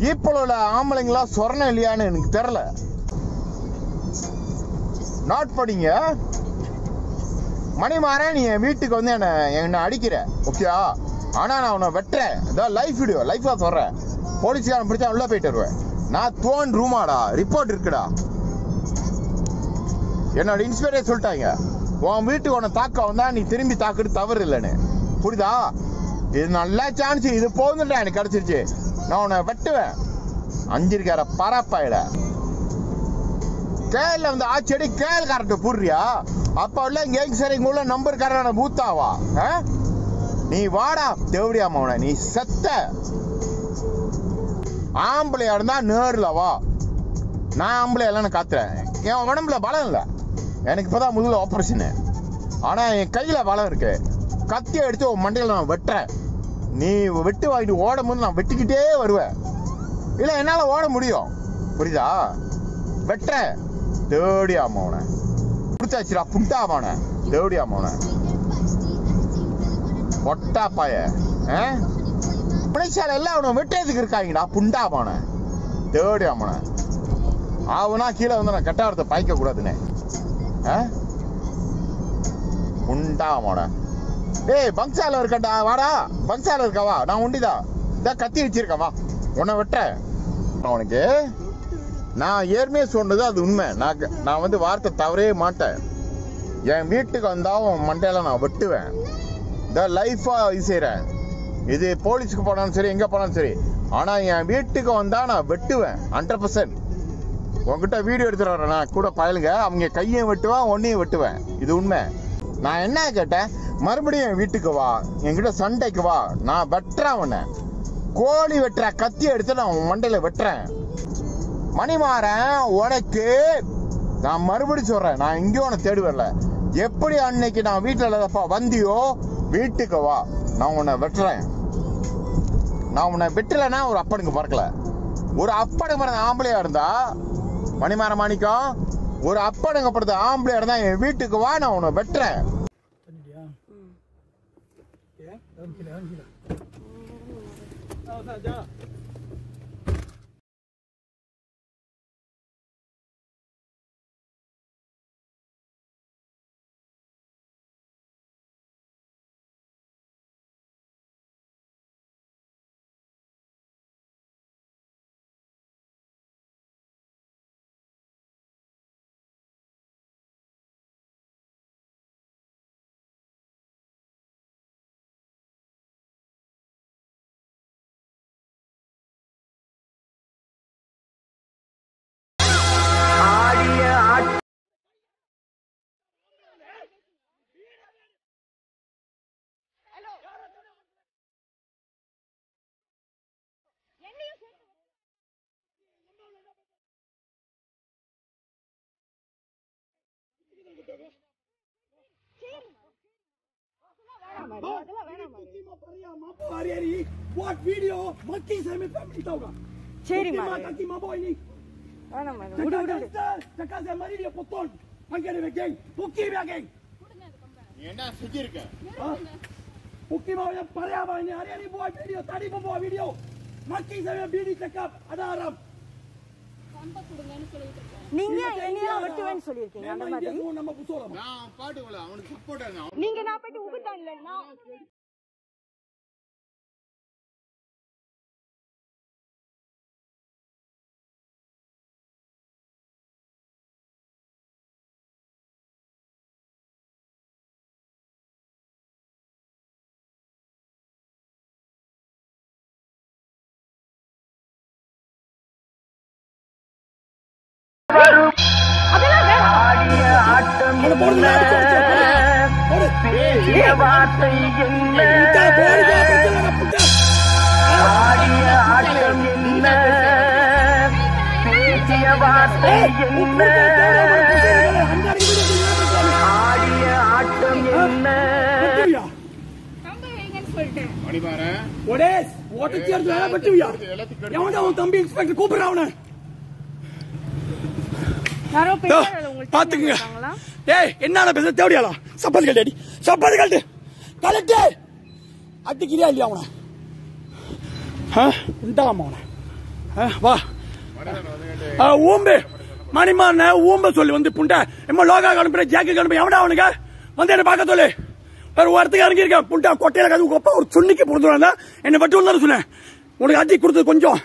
இப்போல ஆம்பளைங்களா சொரணம் இல்லையான்னு எனக்கு தெரியல. நாட் படிங்க மணிமாறன், நீ என் வீட்டுக்கு வந்து என்ன அடிக்கிற ஓகே, ஆனா நான் உன்னை வெட்டுறேன். இதான் லைஃப் வீடியோ, லைஃபா சொல்றேன். போலீஸ்காரன் பிடிச்சா உள்ள போயிட்டு வருவேன். நான் தோன் ரூமாடா, ரிப்போர்ட் இருக்குடா. என்னோட இன்ஸ்பெக்டர் சொல்லிட்டாங்க, உன் வீட்டுக்கு உன்னை தாக்க வந்தா நீ திரும்பி தாக்குறது தவறு இல்லைன்னு. புரியுதா? இது நல்ல சான்ஸ், இது போதும்டா எனக்கு கிடைச்சிருச்சு. நான் உன்னை வெட்டுவேன். அஞ்சிருக்கார பரப்பாயிட கேள்ல வந்து ஆச்சடி கேள் கரெக்ட் புரியா? அப்ப உள்ள கேங்ஸ்டரிங் உள்ள நம்பர் காரன பூத்தாவா? நீ வாடா தேவடியாமவன, நீ செத்த ஆம்பளையா இருந்தா நேர்ல வா. நான் ஆம்பளை எல்லாம் காத்துறேன். என் உடம்புல பலம் இல்லை, எனக்கு இப்பதான் முதல்ல ஆபரேஷன். ஆனா என் கையில பலம் இருக்கு. கத்தி எடுத்து உன் மண்டையில நான் வெட்டுறேன். நீ வெட்டு வாங்கிட்டு ஓடும் போது நான் வெட்டிக்கிட்டே வருவேன். இல்ல என்னால ஓட முடியும், புரியுதா? வெட்டுறேன். தேவடியாமவன புடிச்சாச்சுடா, புண்டாமவன தேவடியாமவன ஒட்டா பாய புனைச்சால எல்லாம் அவனை வெட்டுறதுக்கு இருக்காங்கடா. புண்டாமவன தேவடியாமவன அவனா கீழே வந்து நான் கட்டாரத்தை பாய்க்க கூடாதுன்னு. புண்டாமவன ஏய் பங்சால இருக்கட்டா, வாடா பங்சால இருக்கவா, நான் உண்டிதா இதான் கத்தி வச்சிருக்கவா, உன்னை வெட்ட. அவனுக்கு நான் ஏற்கனவே சொன்னது அது உண்மை. நான் வந்து வார்த்தை தவறே மாட்டேன். என் வீட்டுக்கு வந்தா உன் மண்டையில நான் வெட்டுவேன். இந்த லைஃபா இது செய்யறேன். இது போலீஸுக்கு போனாலும் சரி, எங்க போனாலும் சரி. ஆனா என் வீட்டுக்கு வந்தா நான் வெட்டுவேன் 100%. உங்ககிட்ட வீடியோ எடுத்துட்டு வரேன், நான் கூட பயலுங்க. அவங்க கையும் வெட்டுவேன், ஒன்னையும் வெட்டுவேன். இது உண்மை. நான் என்ன கேட்டேன், மறுபடியும் என் வீட்டுக்கு வா, என்கிட்ட சண்டைக்கு வா, நான் வெட்டுறேன் உன்னை. கோழி வெட்டுற கத்தி எடுத்து நான் உன் மண்டையில வெட்டுறேன். மணிமாறன் உனக்கு நான் மறுபடியும் சொல்றேன், நான் இங்கேயும் உன்னை தேடி வரல. எப்படி அன்னைக்கு நான் வீட்டுல இல்லாதப்பா வந்தியோ, வீட்டுக்கு வா, நான் உன்னை வெட்டுறேன். நான் உன்னை வெட்டலைன்னா ஒரு அப்பனுக்கு பிறக்கல. ஒரு அப்பனுக்கு பிறந்த ஆம்பளையா இருந்தா மணிமாற மாணிக்கம், ஒரு அப்பனுக்கு பிறந்த ஆம்பளையா இருந்தா என் வீட்டுக்கு வா, நான் உன்னை வெட்டுறேன். What video? Monkey saya में family tahu kan? Ceri mana? Kaki mabo ini. Mana mana? Udah udah. Cakap saya mari dia potong. Panggil dia geng. Bukti dia geng. என்ன செஞ்சிருக்க? Bukti mau yang pariah apa ini? Hari buat video, tadi pun buat video. Monkey saya bini cakap ada Arab. நீங்க என்னையா வெட்டுவேன்னு சொல்லிருக்கீங்க அந்த மாதிரி. நம்ம புசோலாம். நான் பாட்டுல அவனுக்கு சப்போர்ட்டா நீங்க நான் போய் உகுதான் இல்ல நான் வார்த்தை என்ன ஆடிய ஆட்டம் என்ன தம்பி இன்ஸ்பெக்டர் கூப்பிடுறான் பாத்துக்குங்க. டேய் என்ன பேச தேவையாளா சப்பாத்தி கட்டி சப்பாத்தி கட்டு கலெக்டு அடிக்கிறியா இல்லையா அவனை உண்டாமா அவனை வா ஊம்பு மணிமான ஊம்ப சொல்லி வந்து புண்டை எம்மா லோகா அனுப்புற ஜாக்கு அனுப்பி எவனா அவனுக்கு வந்து என்ன பார்க்க சொல்லு வேற ஒருத்துக்கு இறங்கியிருக்கேன் புண்டா கொட்டையில கது கொப்பா ஒரு சுண்ணிக்கு பொறுத்துவாங்க என்னை வட்டு வந்தாலும் சொன்னேன் உனக்கு அடி கொடுத்தது கொஞ்சம்